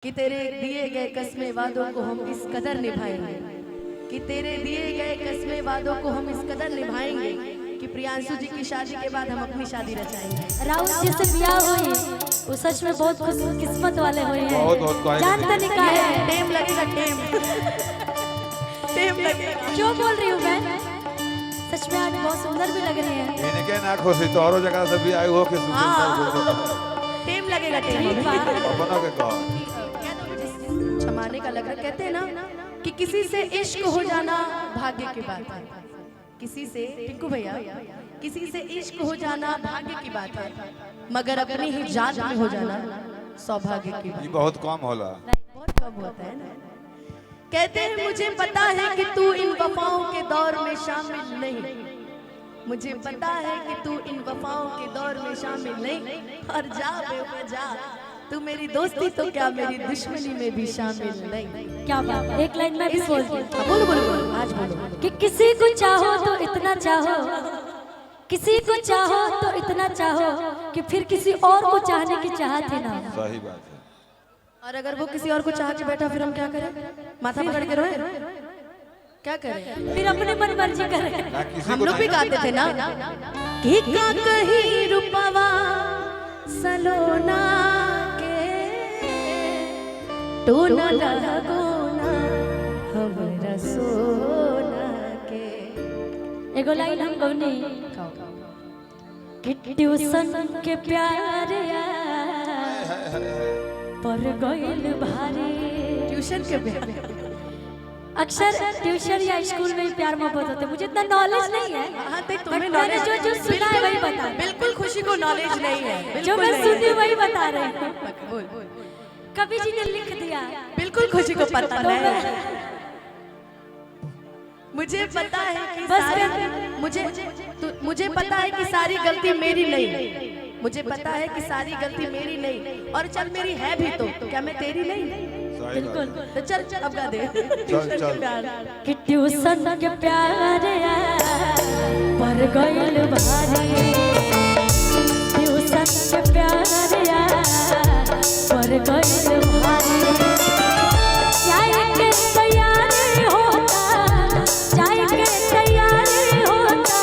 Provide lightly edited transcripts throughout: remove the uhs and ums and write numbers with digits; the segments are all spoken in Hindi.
कि तेरे दिए गए कसमे वादों को हम इस कदर निभाएंगे, कि तेरे दिए गए कसमे वादों को हम इस कदर निभाएंगे कि प्रियांशु जी की शादी के बाद हम अपनी शादी रचाएंगे। राहुल जिससे ब्याह हुई वो सच में बहुत किस्मत वाले हुए हैं। बहुत जानता नहीं का है टेम लगेगा, टेम लगेगा। क्यों बोल रही हूँ मैं? सच में आज बहुत सुंदर भी लग रही है। इनके ना खुशी तो और जगह से भी आई हो कि टेम लगेगा, टेम बनो के कहो छमाने का लग रहा। कहते हैं ना कि किसी से इश्क हो जाना भाग्य की बात है, किसी से टिंकू भैया किसी से इश्क हो जाना भाग्य की बात है, मगर अपनी ही जात में हो जाना सौभाग्य की बात। ये बहुत कम होला, बहुत कम होता है ना। कहते हैं मुझे पता है कि तू इन वफाओं के दौर में शामिल नहीं, मुझे पता है कि तू इन वफाओं के दौर में शामिल नहीं, और जा बेवजह तू मेरी दोस्ती तो क्या मेरी दुश्मनी में भी शामिल नहीं। क्या बात, एक लाइन में भी बोल दी। बोलो बोलो बोलो, आज बोलो कि किसी को चाहो तो इतना चाहो, किसी को चाहो तो इतना चाहो कि फिर किसी और को चाहने की चाहत ही ना हो। सही बात है। और अगर वो किसी और को चाह के बैठा फिर हम क्या करें? माथा पकड़ के रोए? क्या करें? फिर अपनी मन मर्जी करें। हम लोग भी गाते थे ना कि का कहीं रुपवा सलोना के तो न लगोना हमरा सोना के। एगो लाइन हम गौनी कि ट्यूशन के प्यार पर गइल भारी। ट्यूशन के प्यार, अक्सर ट्यूशन या स्कूल में प्यार मोहब्बत होते, मुझे इतना नॉलेज नहीं है। हाँ, तो बट तुम्हें मैंने नॉलेज जो सुना है वही बता, बिल्कुल खुशी को नॉलेज नहीं है, जो मैं सुनी वही बता रही हूँ। बोल बोल। कवि जी ने लिख दिया, बिल्कुल खुशी को पता तो नहीं। मुझे पता है कि मुझे पता है कि सारी गलती मेरी नहीं, मुझे पता है कि सारी गलती मेरी नहीं, और चल मेरी है भी तो क्या मैं तेरी नहीं? बिल्कुल। तो चल चल अब गा दे। कि ट्यूशन के प्यार पर गइल भारी, ट्यूशन के प्यार पर गइल भारी। चाय के तैयारी होता, चाय के तैयारी होता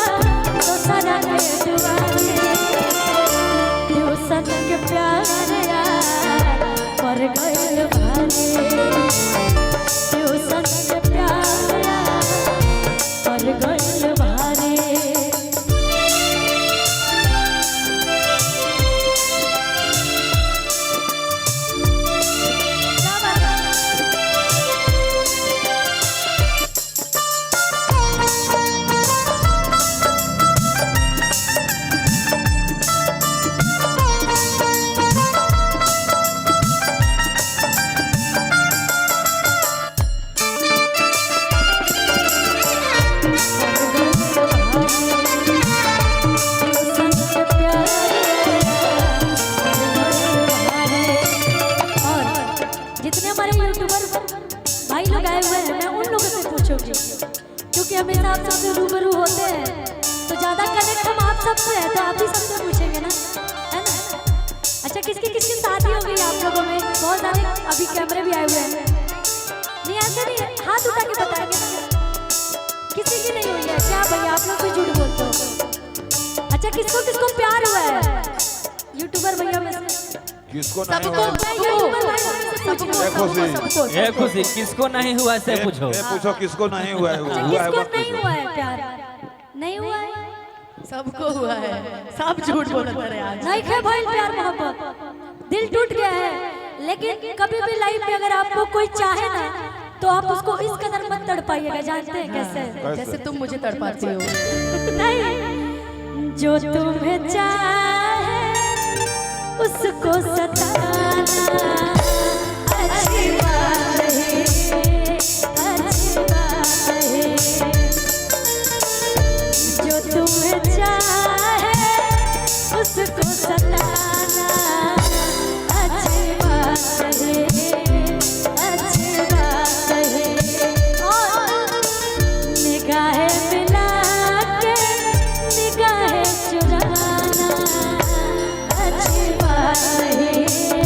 तो सदा के दुआरे। ट्यूशन के प्यार पर गइल भारी, ट्यूशन के प्यार पर गइल भारी। भाई लोग आए हुए हैं, मैं उन लोगों से पूछूंगी क्योंकि हमेशा आप सबसे रूबरू होते हैं, तो ज्यादा कनेक्ट हम आप सबसे हैं, तो आप ही सबसे पूछेंगे ना, है ना? अच्छा, किसकी किसकी शादी हो गई आप लोगों में? बहुत सारे अभी कैमरे भी आए हुए हैं। नहीं ऐसे नहीं है, हाथ उठा के बताएंगे ना। किसी की नहीं हुई है क्या भैया? आप लोग भी झूठ बोलते हो। अच्छा, किसको किसको प्यार हुआ है यूट्यूबर भैया में से? किसको नहीं सबको ये खुशी किसको नहीं हुआ से पूछो। पूछो किसको नहीं हुआ है? किसको नहीं हुआ है प्यार? नहीं हुआ है, सबको हुआ है, सब झूठ बोलते रहे आज। नहीं खे भाई प्यार मोहब्बत, दिल टूट गया है। लेकिन कभी भी लाइफ में अगर आपको कोई चाहे ना तो आप उसको इस कदर मत तड़पाइएगा। जानते हैं कैसे? जैसे तुम मुझे तड़पाती हो। नहीं, जो तुम्हें चाहे उसको सताना अच्छी बात है, अच्छी बात है। जो तुम्हें चाहे उसको सताना अच्छी बात है, अच्छी बात है। और निगाहें मिला के निगाहें चुराना अच्छी बात है।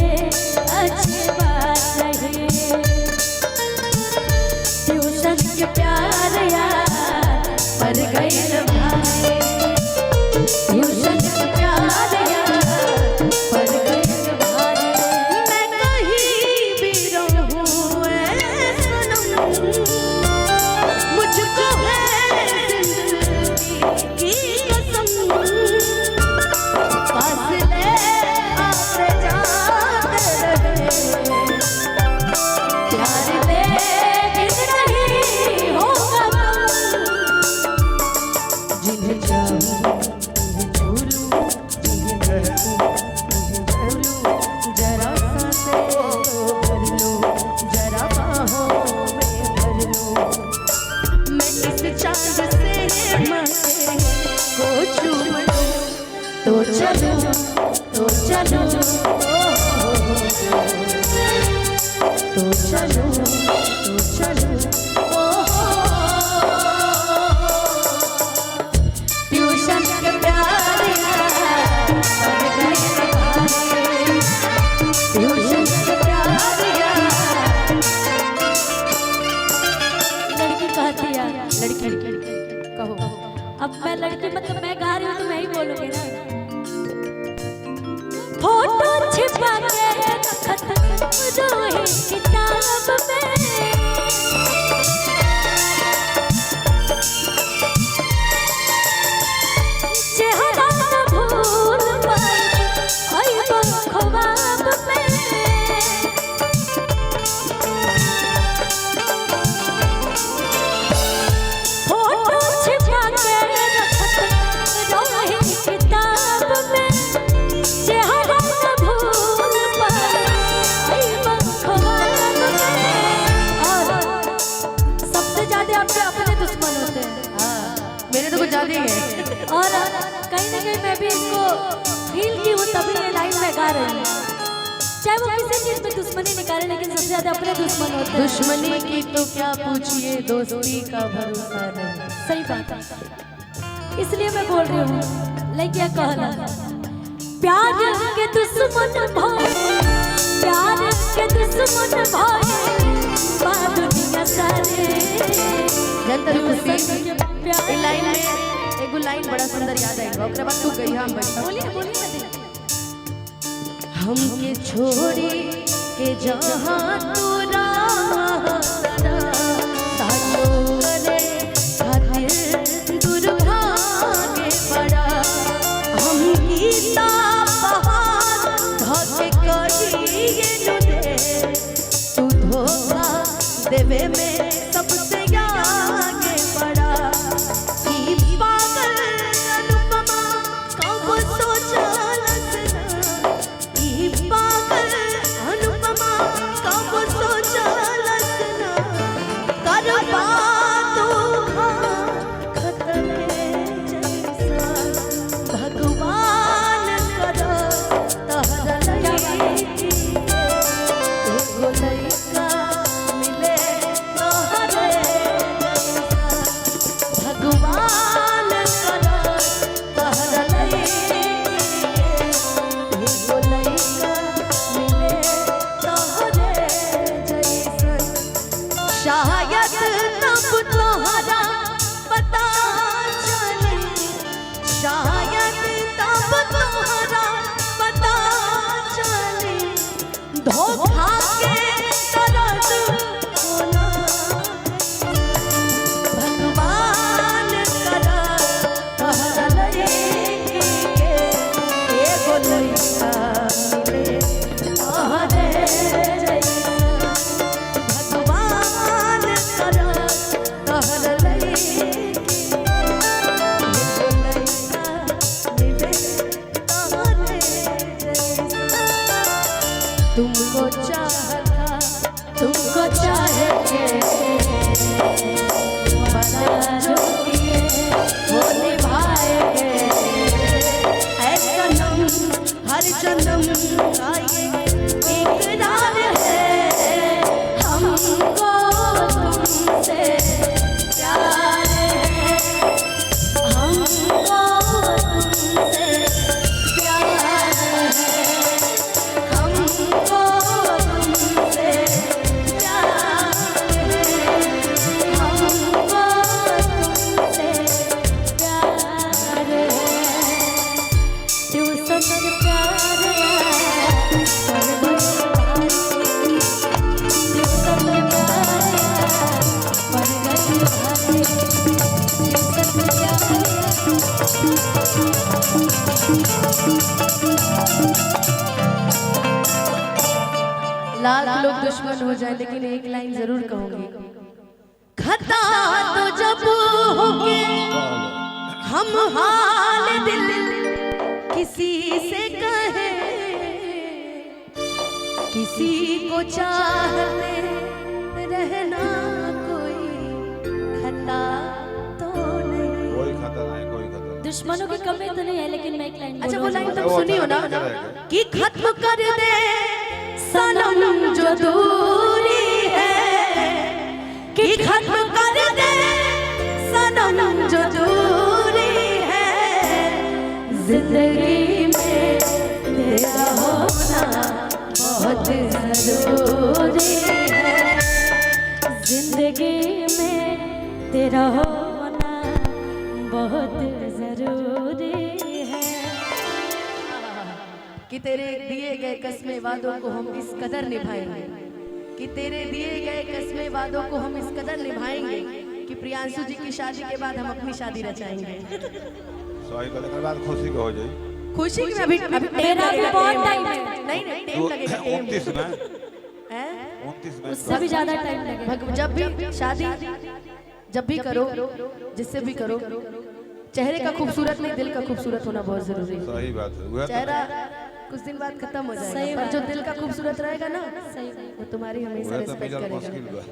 तो चलो ओ हो ट्यूशन के प्यारे पढ़ गए सहारे ट्यूशन के प्यारे लड़की कहती है, लड़की कहो अब मैं लड़की मतलब मैं गा रही हूँ तो मैं ही बोलूंगी ना। फोटो छिपा के रखत रोहे किताब में चेहरा न भूल पाई आई ख्वाब में फोटो छिपा के रखत रोहे किताब में चेहरा न भूल पाई आई ख्वाब में। और सबसे ज्यादा आपके अपने दुश्मन होते हैं। मेरे तो कुछ ज्यादा ही है। और कहीं ना कहीं मैं भी इसको फील की हूँ तभी ये लाइन में गा रही हूँ। चाहे वो किसी चीज में दुश्मनी निकाले लेकिन सबसे ज्यादा अपने दुश्मन होते हैं। दुश्मनी की तो क्या पूछिए दोस्ती का भरोसा नहीं। सही बात है, इसलिए मैं बोल रही हूँ लड़कियाँ कहना प्यार के दुश्मन भाई प्यार के दुश्मन भाई दुनिया सारे जनता खुशी प्यार ये लाइन में एगो लाइन बड़ा सुंदर याद आएगा ओकरे बाद तू गई हम बैठा बोलिए बोलिए ना दिल। हमके छोड़ी के जहां तू राहरा सालो करे खातिर दुर्भाग्य पड़ा हम गीता पहाड़ धके कहिए नु दे तू धोखा देवे में सबसे आगे पड़ा ई पागल अनुपमा कब सोचलस ना ई पागल अनुपमा कब सोचलस ना करबा तू खतरे जैसा भगवान कर तहरा लगी एगो लइका मिले तोहरे जैसा भगवान कर तहरा लगी एगो लइका मिले तोहरे जैसा शायद तब तोहरा पता चले शायद तब तोहरा पता चले धोखा के दर्द होना भगवान कर तोहरा लगी एगो लइका मिले तोहरे जैसा भगवान कर तोहरा लगी एगो लइका मिले तोहरे जैसा तुमको चाहता तुमको चाहेंगे वादा जो किए वो निभाएंगे ऐ सनम हर जन्म का ये इकरार है हमको तुमसे प्यार है हमको तुमसे प्यार है हमको तुमसे प्यार है हमको तुमसे प्यार है ट्यूशन के प्यार लाख लोग दुश्मन हो जाए लेकिन एक लाइन जरूर कहूंगी खता तो जब होके हम हाल दिल किसी से कहे किसी को चाहते रहना कोई खता तो नहीं कोई खतरा नहीं कोई खतरा नहीं। दुश्मनों की कमी तो नहीं है लेकिन मैं एक लाइन अच्छा वो बोलूंगी। लाइन तुम सुनी हो ना कि खत्म कर दे सनम जो दूरी जिंदगी में तेरा होना बहुत जरूरी है। जिंदगी में तेरा होना बहुत जरूरी है। कि तेरे दिए गए कसमे वादों को हम इस कदर निभाएंगे, कि तेरे दिए गए कसमे वादों को हम इस कदर निभाएंगे कि प्रियांशु जी की शादी के बाद हम अपनी शादी रचाएंगे। सॉरी बोले के बाद खुशी का हो जाए। खुशी की अभी मेरा भी बहुत टाइम है। नहीं नहीं टाइम लगेगा। 29 में हैं? 29 में उससे भी ज्यादा टाइम लगेगा। जब भी शादी जब भी करो, जिससे भी करो, चेहरे का खूबसूरत नहीं दिल का खूबसूरत होना बहुत जरूरी है। सही बात है। वह चेहरा कुछ दिन बाद खत्म हो सही जाएगा, पर बात जो दिल का खूबसूरत रहेगा ना सही वो तुम्हारी हमेशा तो रिस्पेक्ट मिलल करेगा। मुश्किल बा।